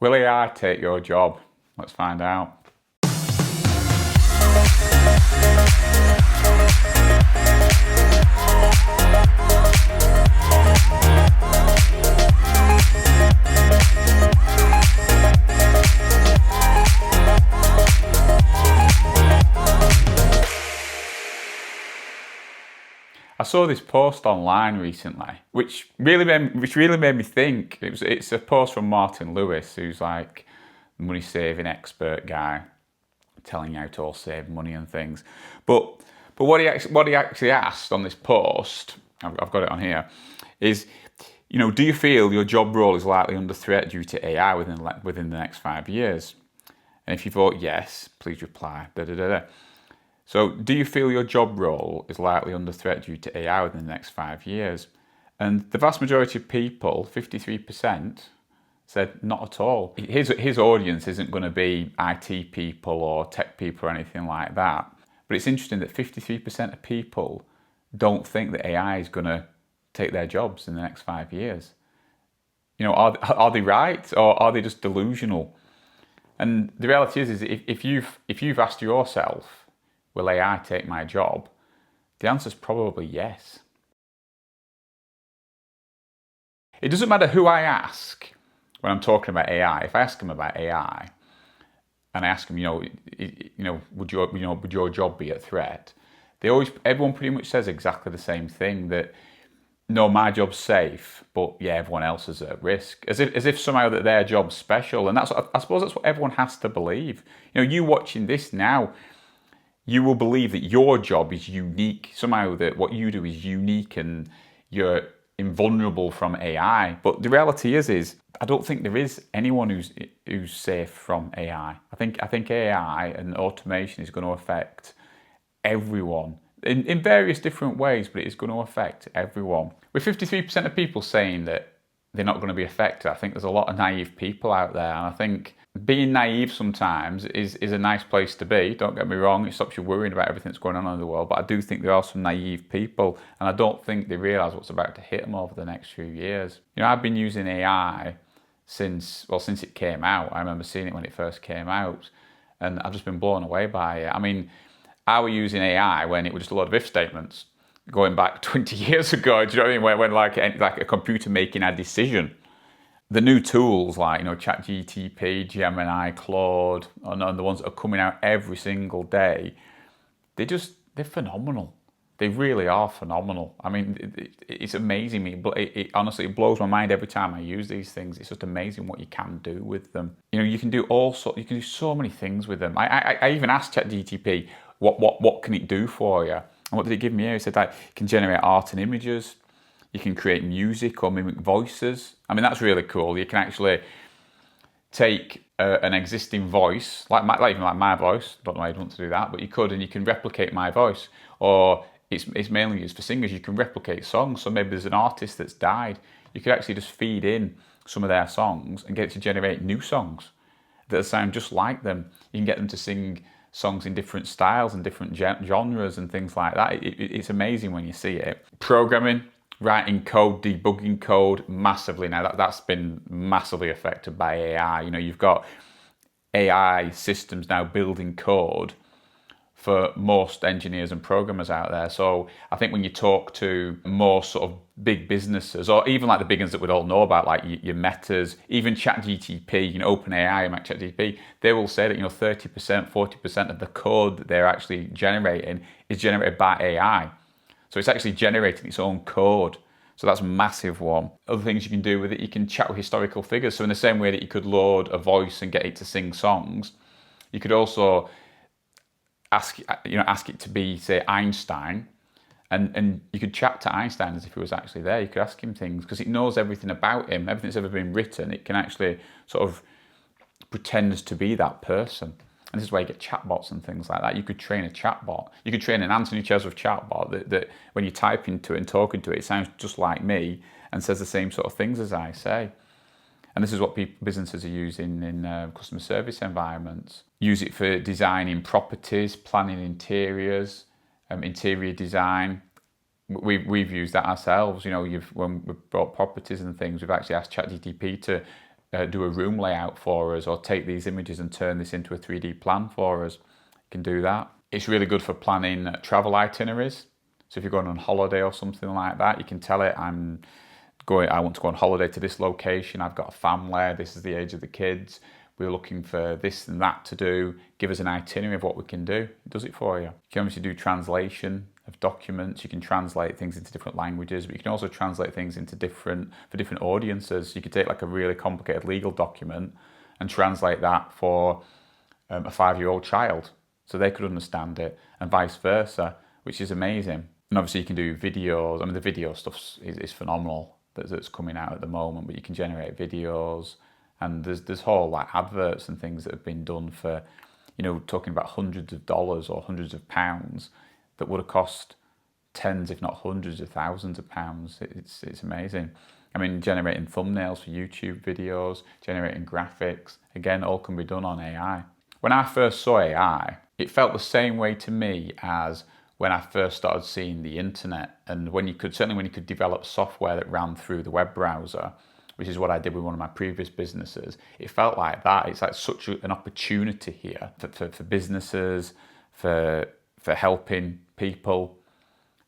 Will AI take your job? Let's find out. I saw this post online recently, which really made me think. It's a post from Martin Lewis, who's like a money saving expert guy, telling you how to all save money and things. But what he actually asked on this post, I've got it on here, is, do you feel your job role is likely under threat due to AI within the next 5 years? And if you vote yes, please reply. So, do you feel your job role is likely under threat due to AI within the next 5 years? And the vast majority of people, 53%, said not at all. His audience isn't going to be IT people or tech people or anything like that. But it's interesting that 53% of people don't think that AI is going to take their jobs in the next 5 years. Are they right, or are they just delusional? And the reality is if you've asked yourself, will AI take my job? The answer is probably yes. It doesn't matter who I when I'm talking about AI. If I ask them about AI, and I ask them, would your job be at threat? Everyone pretty much says exactly the same thing, that no, my job's safe, but yeah, everyone else is at risk. As if somehow that their job's special, and I suppose that's what everyone has to believe. You watching this now, you will believe that your job is unique, somehow that what you do is unique and you're invulnerable from AI. But the reality is I don't think there is anyone who's safe from AI. I think AI and automation is going to affect everyone in various different ways, but it is going to affect everyone. With 53% of people saying that they're not going to be affected, I think there's a lot of naive people out there, and I think being naive sometimes is a nice place to be. Don't get me wrong, it stops you worrying about everything that's going on in the world, but I do think there are some naive people, and I don't think they realise what's about to hit them over the next few years. I've been using AI since it came out. I remember seeing it when it first came out, and I've just been blown away by it. I mean, I was using AI when it was just a lot of if statements, going back 20 years ago. Do you know what I mean? When like a computer making a decision. The new tools like ChatGPT, Gemini, Claude, and the ones that are coming out every single day, they're phenomenal. They really are phenomenal. I mean, it's amazing. Honestly, it blows my mind every time I use these things. It's just amazing what you can do with them. You can do you can do so many things with them. I even asked ChatGPT, what can it do for you? And what did it give me here? It said that it can generate art and images. You can create music or mimic voices. I mean, that's really cool. You can actually take an existing voice, like my voice. Don't know why you'd want to do that, but you could, and you can replicate my voice. Or it's mainly used for singers. You can replicate songs. So maybe there's an artist that's died. You could actually just feed in some of their songs and get it to generate new songs that sound just like them. You can get them to sing songs in different styles and different genres and things like that. It's amazing when you see it. Programming, writing code, debugging code, massively now. That's been massively affected by AI. You've got AI systems now building code for most engineers and programmers out there. So I think when you talk to more sort of big businesses, or even like the big ones that we'd all know about, like your Metas, even ChatGPT, OpenAI and ChatGPT, they will say that 30%, 40% of the code that they're actually generating is generated by AI. So it's actually generating its own code. So that's a massive one. Other things you can do with it, you can chat with historical figures. So in the same way that you could load a voice and get it to sing songs, you could also ask it to be, say, Einstein, and you could chat to Einstein as if he was actually there. You could ask him things because it knows everything about him, everything that's ever been written. It can actually sort of pretend to be that person. And this is where you get chatbots and things like that. You could train a chatbot. You could train an Anthony Chesworth chatbot that when you type into it and talking to it, it sounds just like me and says the same sort of things as I say. And this is what businesses are using in customer service environments. Use it for designing properties, planning interiors, interior design. We've used that ourselves. When we've bought properties and things, we've actually asked ChatGPT to do a room layout for us, or take these images and turn this into a 3D plan for us. You can do that. It's really good for planning travel itineraries. So if you're going on holiday or something like that, you can tell it, I want to go on holiday to this location, I've got a family, this is the age of the kids, we're looking for this and that to do, give us an itinerary of what we can do. It does it for you. You can obviously do translation of documents, you can translate things into different languages, but you can also translate things into different audiences. You could take like a really complicated legal document and translate that for a 5-year-old child, so they could understand it, and vice versa, which is amazing. And obviously you can do videos. I mean, the video stuff is phenomenal that's coming out at the moment, but you can generate videos, and there's whole like adverts and things that have been done for, you know, talking about hundreds of dollars or hundreds of pounds that would have cost tens, if not hundreds of thousands of pounds. It's amazing. I mean, generating thumbnails for YouTube videos, generating graphics, again, all can be done on AI. When I first saw AI, it felt the same way to me as when I first started seeing the internet, and when you could develop software that ran through the web browser, which is what I did with one of my previous businesses. It felt like that. It's like such an opportunity here for businesses, for helping people,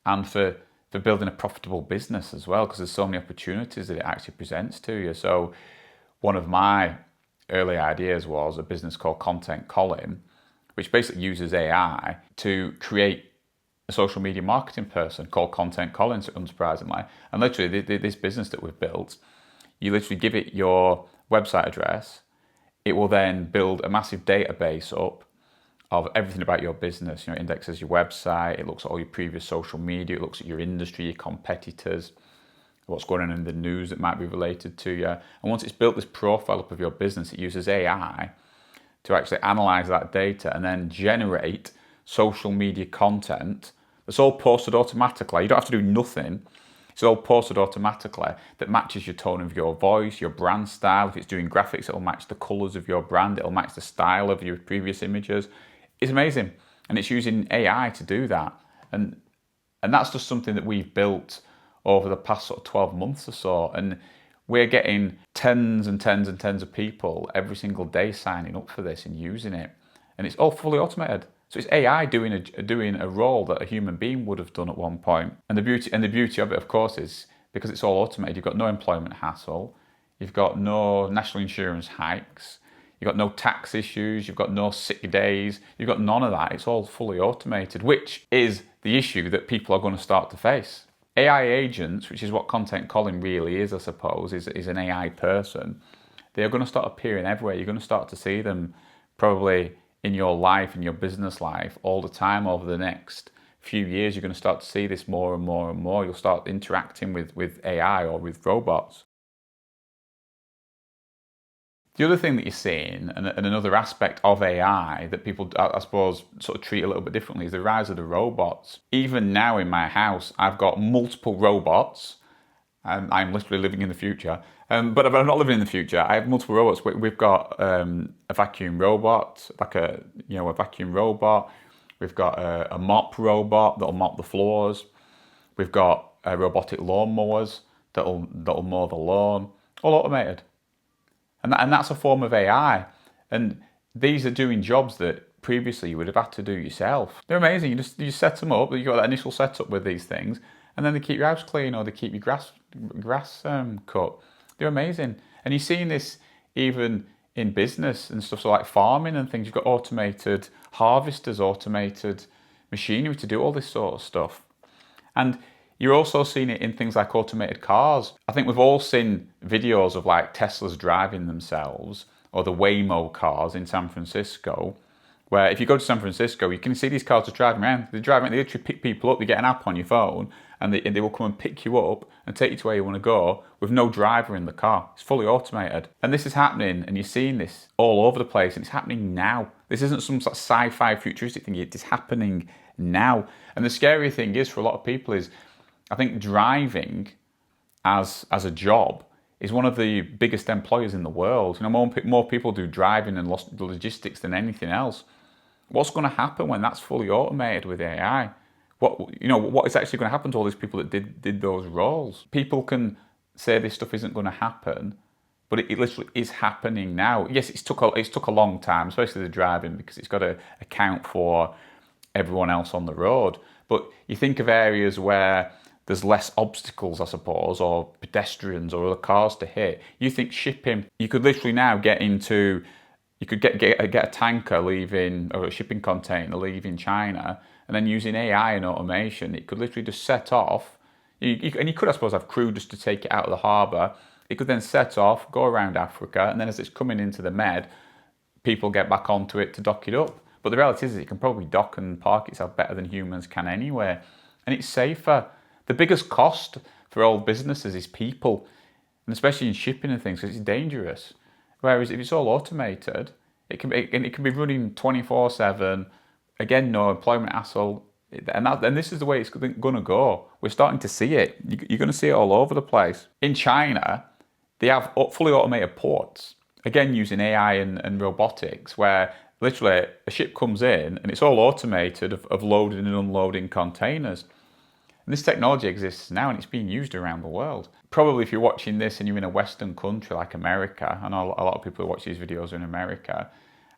and for building a profitable business as well, because there's so many opportunities that it actually presents to you. So one of my early ideas was a business called Content Colin, which basically uses AI to create a social media marketing person called Content Colin, unsurprisingly. And literally this business that we've built, you literally give it your website address, it will then build a massive database up of everything about your business. You know, it indexes your website, it looks at all your previous social media, it looks at your industry, your competitors, what's going on in the news that might be related to you. And once it's built this profile up of your business, it uses AI to actually analyze that data and then generate social media content that's all posted automatically. You don't have to do nothing. It's all posted automatically that matches your tone of your voice, your brand style. If it's doing graphics, it'll match the colors of your brand. It'll match the style of your previous images. It's amazing. And it's using AI to do that. And that's just something that we've built over the past sort of 12 months or so. And we're getting tens and tens and tens of people every single day signing up for this and using it. And it's all fully automated. So it's AI doing a role that a human being would have done at one point. And the beauty of it, of course, is because it's all automated, you've got no employment hassle, you've got no national insurance hikes, you've got no tax issues, you've got no sick days, you've got none of that. It's all fully automated, which is the issue that people are going to start to face. AI agents, which is what Content Colin really is, I suppose, is an AI person. They're going to start appearing everywhere. You're going to start to see them probably in your life, in your business life, all the time over the next few years. You're going to start to see this more and more and more. You'll start interacting with AI or with robots. The other thing that you're seeing, and another aspect of AI that people, I suppose, sort of treat a little bit differently, is the rise of the robots. Even now in my house, I've got multiple robots. I'm literally living in the future. But I'm not living in the future. I have multiple robots. We've got a vacuum robot, like a vacuum robot. We've got a mop robot that'll mop the floors. We've got robotic lawnmowers that'll mow the lawn, all automated. And that's a form of AI. And these are doing jobs that previously you would have had to do yourself. They're amazing. You set them up. You've got that initial setup with these things, and then they keep your house clean or they keep your grass cut. They're amazing. And you're seeing this even in business and stuff, so like farming and things. You've got automated harvesters, automated machinery to do all this sort of stuff. And you're also seeing it in things like automated cars. I think we've all seen videos of like Teslas driving themselves, or the Waymo cars in San Francisco, where if you go to San Francisco, you can see these cars are driving around. They literally pick people up. They get an app on your phone, and they will come and pick you up and take you to where you want to go with no driver in the car. It's fully automated. And this is happening, and you're seeing this all over the place, and it's happening now. This isn't some sort of sci-fi futuristic thing. It is happening now. And the scary thing is, for a lot of people, is I think driving as a job is one of the biggest employers in the world. You know, more people do driving and logistics than anything else. What's going to happen when that's fully automated with AI? What is actually going to happen to all these people that did those roles? People can say this stuff isn't going to happen, but it literally is happening now. Yes, it's took a long time, especially the driving, because it's got to account for everyone else on the road. But you think of areas where there's less obstacles, I suppose, or pedestrians or other cars to hit. You think shipping, you could literally now you could get a tanker leaving, or a shipping container leaving China, and then using AI and automation, it could literally just set off. And you could, I suppose, have crew just to take it out of the harbour. It could then set off, go around Africa, and then as it's coming into the Med, people get back onto it to dock it up. But the reality is it can probably dock and park itself better than humans can anyway. And it's safer. The biggest cost for all businesses is people, and especially in shipping and things, because it's dangerous. Whereas if it's all automated, it can be running 24/7. Again, no employment hassle, and this is the way it's going to go. We're starting to see it. You're going to see it all over the place. In China, they have fully automated ports. Again, using AI and robotics, where literally a ship comes in and it's all automated of loading and unloading containers. And this technology exists now and it's being used around the world. Probably if you're watching this and you're in a Western country like America, I know a lot of people who watch these videos are in America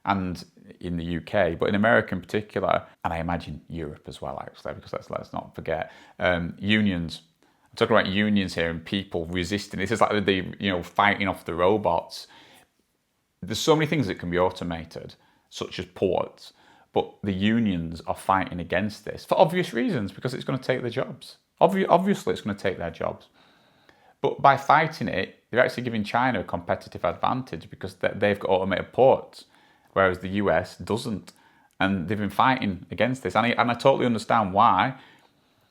and in the UK, but in America in particular, and I imagine Europe as well actually, because let's not forget, unions. I'm talking about unions here and people resisting. This is like the fighting off the robots. There's so many things that can be automated, such as ports, but the unions are fighting against this for obvious reasons, because it's going to take their jobs. Obviously, it's going to take their jobs. But by fighting it, they're actually giving China a competitive advantage because they've got automated ports, whereas the US doesn't. And they've been fighting against this. And I totally understand why.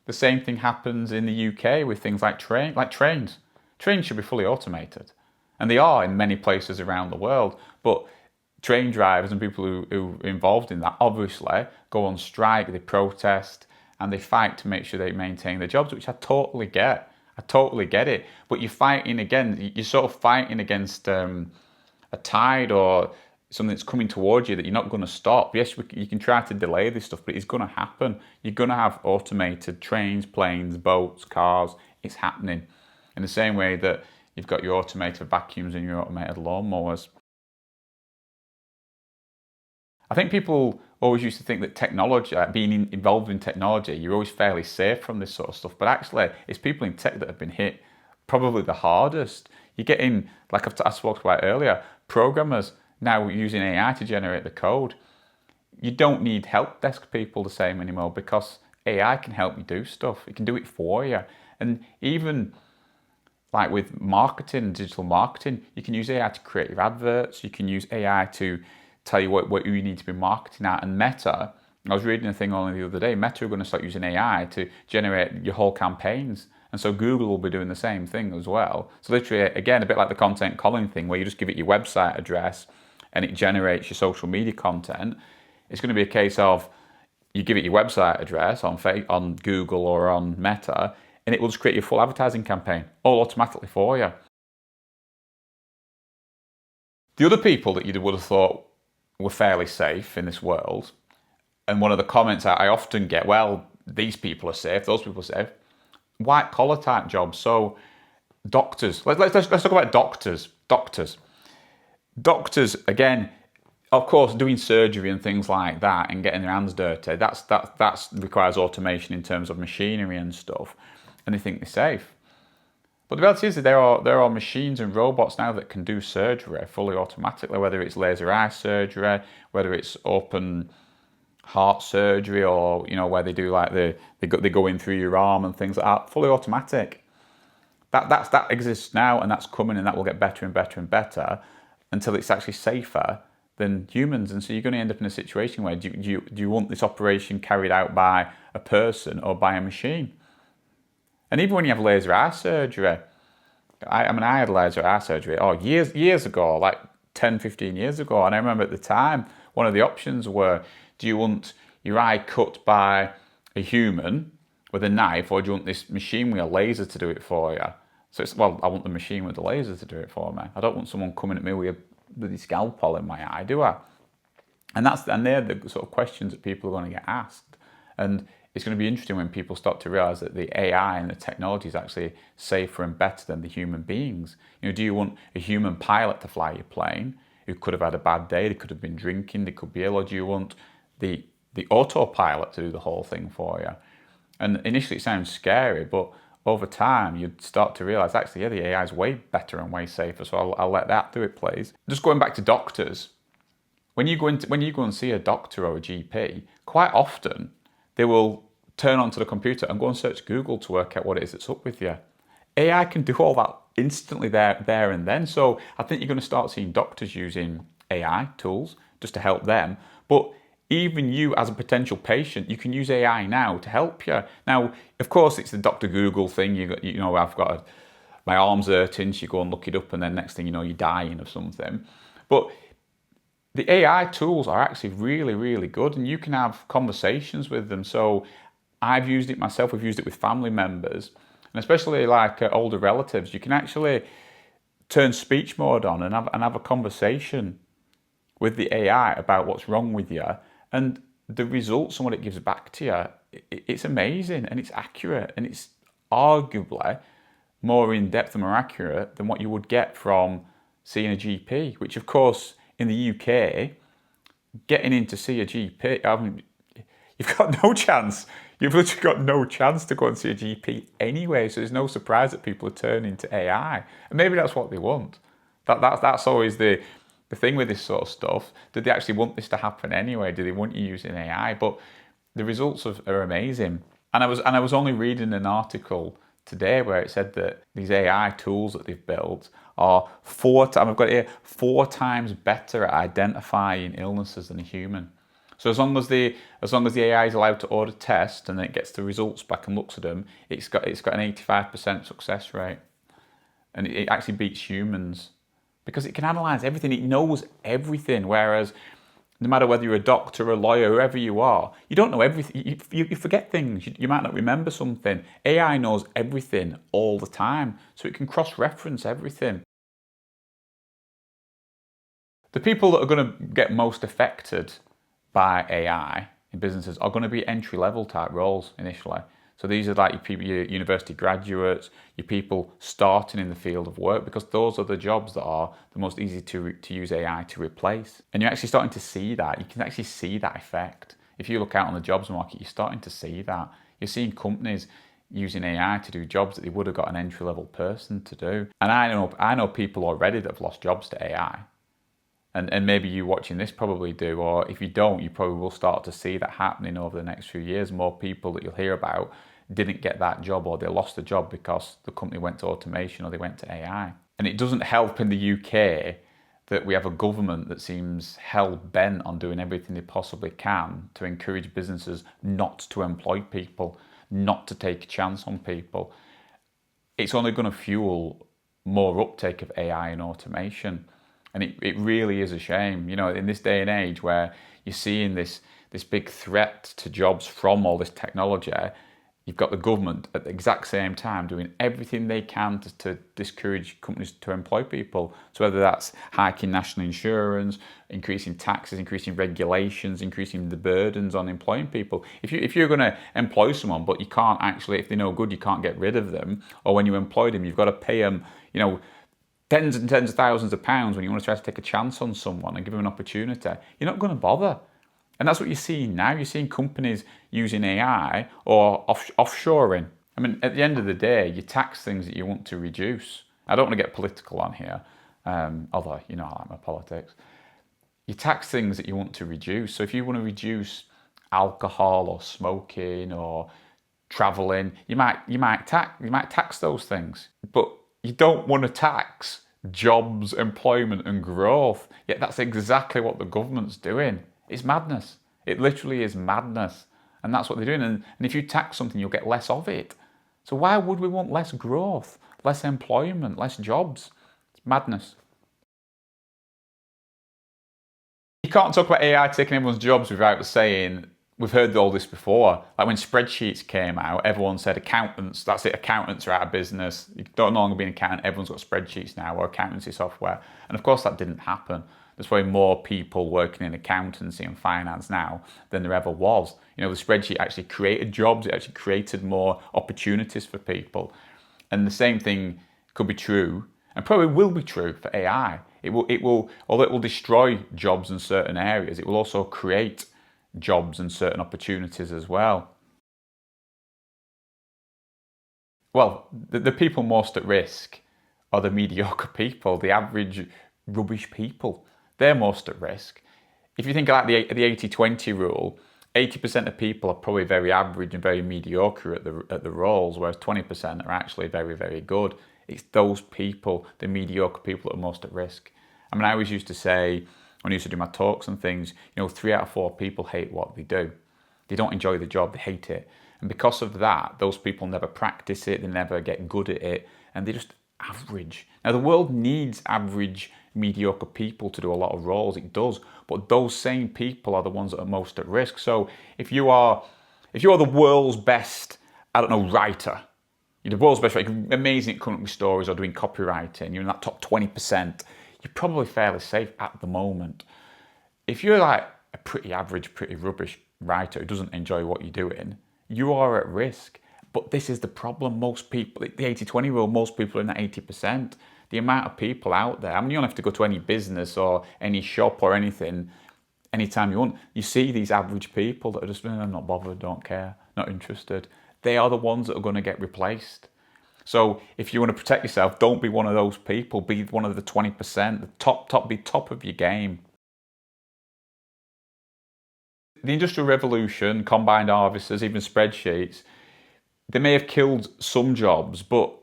The same thing happens in the UK with things like trains. Trains should be fully automated. And they are in many places around the world. But train drivers and people who are involved in that obviously go on strike, they protest, and they fight to make sure they maintain their jobs, which I totally get. I totally get it. But you're sort of fighting against a tide or something that's coming towards you that you're not going to stop. Yes, you can try to delay this stuff, but it's going to happen. You're going to have automated trains, planes, boats, cars. It's happening. In the same way that you've got your automated vacuums and your automated lawnmowers. I think people always used to think that technology, being involved in technology, you're always fairly safe from this sort of stuff. But actually, it's people in tech that have been hit probably the hardest. You're getting, like I spoke about earlier, programmers now using AI to generate the code. You don't need help desk people the same anymore because AI can help you do stuff. It can do it for you. And even like with marketing, digital marketing, you can use AI to create your adverts. You can use AI to tell you what you need to be marketing at. And Meta, I was reading a thing only the other day, Meta are going to start using AI to generate your whole campaigns. And so Google will be doing the same thing as well. So literally, again, a bit like the content calling thing, where you just give it your website address and it generates your social media content. It's going to be a case of you give it your website address on Google or on Meta, and it will just create your full advertising campaign, all automatically for you. The other people that you would have thought were fairly safe in this world, and one of the comments I often get, well, these people are safe, those people are safe, white collar type jobs. So doctors, let's talk about doctors. Doctors, again, of course, doing surgery and things like that and getting their hands dirty, that requires automation in terms of machinery and stuff, and they think they're safe. But the reality is that there are machines and robots now that can do surgery fully automatically, whether it's laser eye surgery, whether it's open heart surgery, or where they do like they go in through your arm and things like that, fully automatic. That exists now, and that's coming, and that will get better and better and better until it's actually safer than humans. And so you're going to end up in a situation where do you want this operation carried out by a person or by a machine? And even when you have laser eye surgery, I had laser eye surgery years ago, like 10, 15 years ago. And I remember at the time, one of the options were, do you want your eye cut by a human with a knife, or do you want this machine with a laser to do it for you? So I want the machine with the laser to do it for me. I don't want someone coming at me with a bloody scalpel in my eye, do I? And they're the sort of questions that people are going to get asked. And it's going to be interesting when people start to realize that the AI and the technology is actually safer and better than the human beings. Do you want a human pilot to fly your plane who could have had a bad day, they could have been drinking, they could be ill, or do you want the autopilot to do the whole thing for you? And initially it sounds scary, but over time you'd start to realize actually, yeah, the AI is way better and way safer. So I'll let that do it, please. Just going back to doctors, when you go and see a doctor or a GP, quite often they will turn onto the computer and go and search Google to work out what it is that's up with you. AI can do all that instantly there and then. So I think you're going to start seeing doctors using AI tools just to help them. But even you as a potential patient, you can use AI now to help you. Now, of course, it's the Dr. Google thing. My arm's hurting, so you go and look it up, and then next thing you know, you're dying of something. But the AI tools are actually really, really good, and you can have conversations with them. So I've used it myself. We've used it with family members, and especially like older relatives. You can actually turn speech mode on and have a conversation with the AI about what's wrong with you, and the results and what it gives back to you, it's amazing, and it's accurate, and it's arguably more in depth and more accurate than what you would get from seeing a GP, which of course in the UK, getting in to see a GP, you've got no chance. You've literally got no chance to go and see a GP anyway. So there's no surprise that people are turning to AI, and maybe that's what they want. That's always the thing with this sort of stuff. Do they actually want this to happen anyway? Do they want you using AI? But the results are amazing. And I was only reading an article today where it said that these AI tools that they've built are 4 times better at identifying illnesses than a human. So as long as the AI is allowed to order tests and then it gets the results back and looks at them, it's got an 85% success rate, and it actually beats humans because it can analyze everything. It knows everything. Whereas no matter whether you're a doctor, a lawyer, whoever you are, you don't know everything. You forget things. You might not remember something. AI knows everything all the time, so it can cross-reference everything. The people that are going to get most affected by AI in businesses are going to be entry-level type roles initially. So these are like your university graduates, your people starting in the field of work, because those are the jobs that are the most easy to use AI to replace. And you're actually starting to see that. You can actually see that effect. If you look out on the jobs market, you're starting to see that. You're seeing companies using AI to do jobs that they would have got an entry-level person to do. And I know people already that have lost jobs to AI. And maybe you watching this probably do, or if you don't, you probably will start to see that happening over the next few years. More people that you'll hear about didn't get that job, or they lost the job because the company went to automation or they went to AI. And it doesn't help in the UK that we have a government that seems hell-bent on doing everything they possibly can to encourage businesses not to employ people, not to take a chance on people. It's only going to fuel more uptake of AI and automation. And it really is a shame, in this day and age where you're seeing this big threat to jobs from all this technology. You've got the government at the exact same time doing everything they can to discourage companies to employ people. So whether that's hiking national insurance, increasing taxes, increasing regulations, increasing the burdens on employing people. If you're going to employ someone, but you can't actually, if they're no good, you can't get rid of them. Or when you employ them, you've got to pay them, tens and tens of thousands of pounds when you want to try to take a chance on someone and give them an opportunity. You're not going to bother. And that's what you're seeing now. You're seeing companies using AI or offshoring. I mean, at the end of the day, you tax things that you want to reduce. I don't want to get political on here, although, I like my politics. You tax things that you want to reduce. So if you want to reduce alcohol or smoking or traveling, you might tax those things. But you don't want to tax jobs, employment and growth. Yet that's exactly what the government's doing. It's madness. It literally is madness. And that's what they're doing. And if you tax something, you'll get less of it. So why would we want less growth, less employment, less jobs? It's madness. You can't talk about AI taking everyone's jobs without saying, we've heard all this before. Like when spreadsheets came out, everyone said accountants, that's it, accountants are out of business. You don't no longer be an accountant, everyone's got spreadsheets now or accountancy software. And of course that didn't happen. There's probably more people working in accountancy and finance now than there ever was. The spreadsheet actually created jobs. It actually created more opportunities for people. And the same thing could be true, and probably will be true for AI. Although it will destroy jobs in certain areas, it will also create jobs and certain opportunities as well. Well, the people most at risk are the mediocre people, the average rubbish people. They're most at risk. If you think like the 80-20 rule, 80% of people are probably very average and very mediocre at the roles, whereas 20% are actually very, very good. It's those people, the mediocre people, that are most at risk. I mean, I always used to say, when I used to do my talks and things, 3 out of 4 people hate what they do. They don't enjoy the job, they hate it. And because of that, those people never practice it, they never get good at it, and they're just average. Now, the world needs average, mediocre people to do a lot of roles, it does, but those same people are the ones that are most at risk. So if you are the world's best, writer, you're the world's best writer, amazing at coming up with stories or doing copywriting, you're in that top 20%, you're probably fairly safe at the moment. If you're like a pretty average, pretty rubbish writer who doesn't enjoy what you're doing, you are at risk. But this is the problem. Most people, the 80-20 rule, most people are in that 80%. The amount of people out there, I mean, you don't have to go to any business or any shop or anything anytime you want. You see these average people that are just, I'm not bothered, don't care, not interested. They are the ones that are going to get replaced. So if you want to protect yourself, don't be one of those people. Be one of the 20%, be top of your game. The Industrial Revolution, combined harvesters, even spreadsheets, they may have killed some jobs, but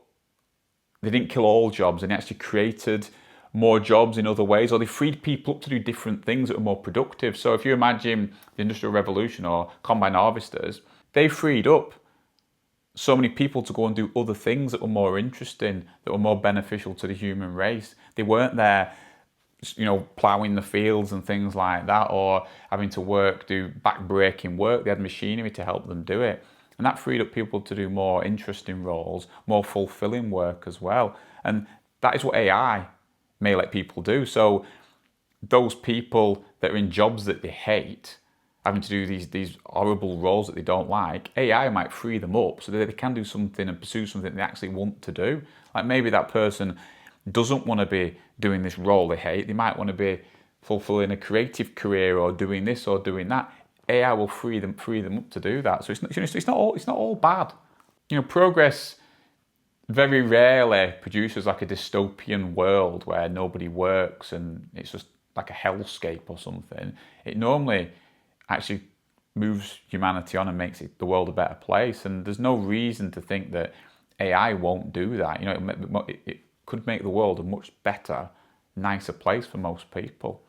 they didn't kill all jobs, and they actually created more jobs in other ways, or they freed people up to do different things that were more productive. So if you imagine the Industrial Revolution or combined harvesters, they freed up so many people to go and do other things that were more interesting, that were more beneficial to the human race. They weren't there, ploughing the fields and things like that, or having to do back-breaking work. They had machinery to help them do it. And that freed up people to do more interesting roles, more fulfilling work as well. And that is what AI may let people do. So those people that are in jobs that they hate, having to do these horrible roles that they don't like, AI might free them up so that they can do something and pursue something they actually want to do. Like maybe that person doesn't want to be doing this role they hate. They might want to be fulfilling a creative career or doing this or doing that. AI will free them up to do that. So it's not all bad. Progress very rarely produces like a dystopian world where nobody works and it's just like a hellscape or something. It normally actually moves humanity on and makes the world a better place. And there's no reason to think that AI won't do that. It could make the world a much better, nicer place for most people.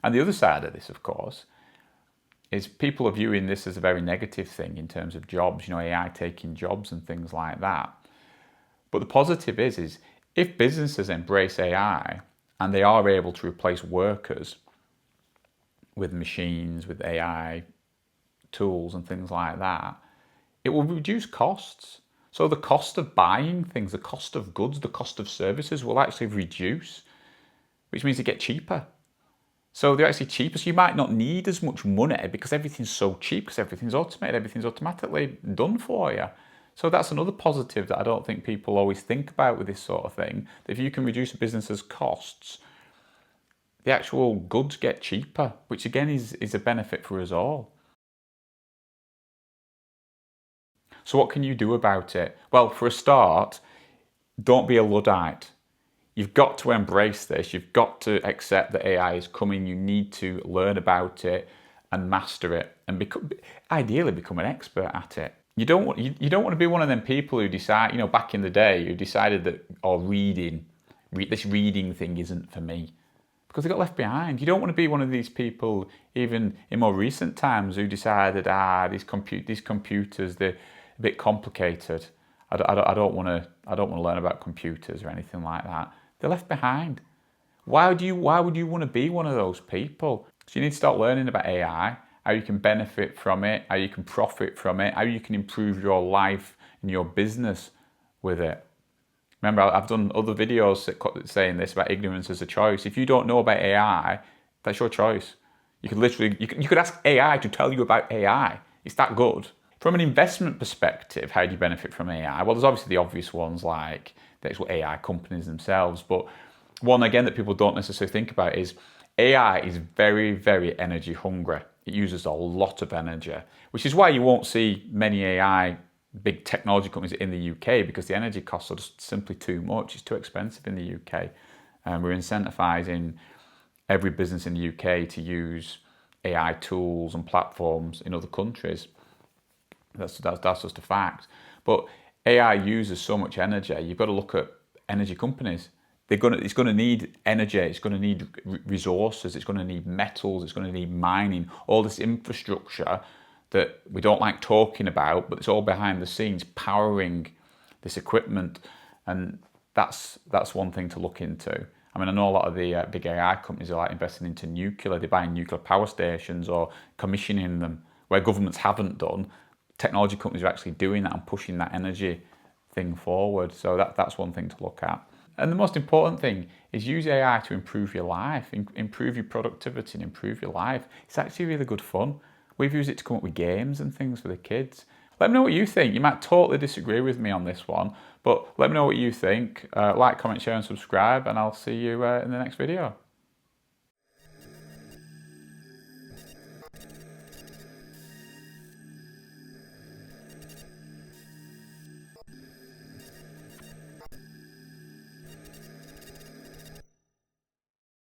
And the other side of this, of course, is people are viewing this as a very negative thing in terms of jobs, AI taking jobs and things like that. But the positive is if businesses embrace AI and they are able to replace workers with machines, with AI tools and things like that, it will reduce costs. So the cost of buying things, the cost of goods, the cost of services will actually reduce, which means they get cheaper. So they're actually cheaper. So you might not need as much money because everything's so cheap, because everything's automated, everything's automatically done for you. So that's another positive that I don't think people always think about with this sort of thing. That if you can reduce a business's costs, the actual goods get cheaper, which again is a benefit for us all. So what can you do about it? Well, for a start, don't be a Luddite. You've got to embrace this. You've got to accept that AI is coming. You need to learn about it and master it, and ideally become an expert at it. You don't want to be one of them people who decide, back in the day, who decided that this reading thing isn't for me, because they got left behind. You don't want to be one of these people, even in more recent times, who decided, these computers, they're a bit complicated. I don't want to learn about computers or anything like that. They're left behind. Why would you want to be one of those people? So you need to start learning about AI, how you can benefit from it, how you can profit from it, how you can improve your life and your business with it. Remember, I've done other videos saying this about ignorance as a choice. If you don't know about AI, That's your choice. You could literally, you could ask AI to tell you about AI. It's that good. From an investment perspective, how do you benefit from AI? Well, there's obviously the obvious ones like the actual AI companies themselves, but one again that people don't necessarily think about is AI is very, very energy hungry. It uses a lot of energy, which is why you won't see many AI big technology companies in the UK, because the energy costs are just simply too much. It's too expensive in the UK. We're incentivizing every business in the UK to use AI tools and platforms in other countries. That's just a fact. But AI uses so much energy. You've got to look at energy companies. It's going to need energy. It's going to need resources. It's going to need metals. It's going to need mining. All this infrastructure that we don't like talking about, but it's all behind the scenes powering this equipment, and that's one thing to look into. I mean, I know a lot of the big AI companies are like investing into nuclear. They're buying nuclear power stations or commissioning them, where governments haven't done. Technology companies are actually doing that and pushing that energy thing forward. So that's one thing to look at. And the most important thing is use AI to improve your life, improve your productivity and improve your life. It's actually really good fun. We've used it to come up with games and things for the kids. Let me know what you think. You might totally disagree with me on this one, but let me know what you think. Like, comment, share and subscribe, and I'll see you in the next video.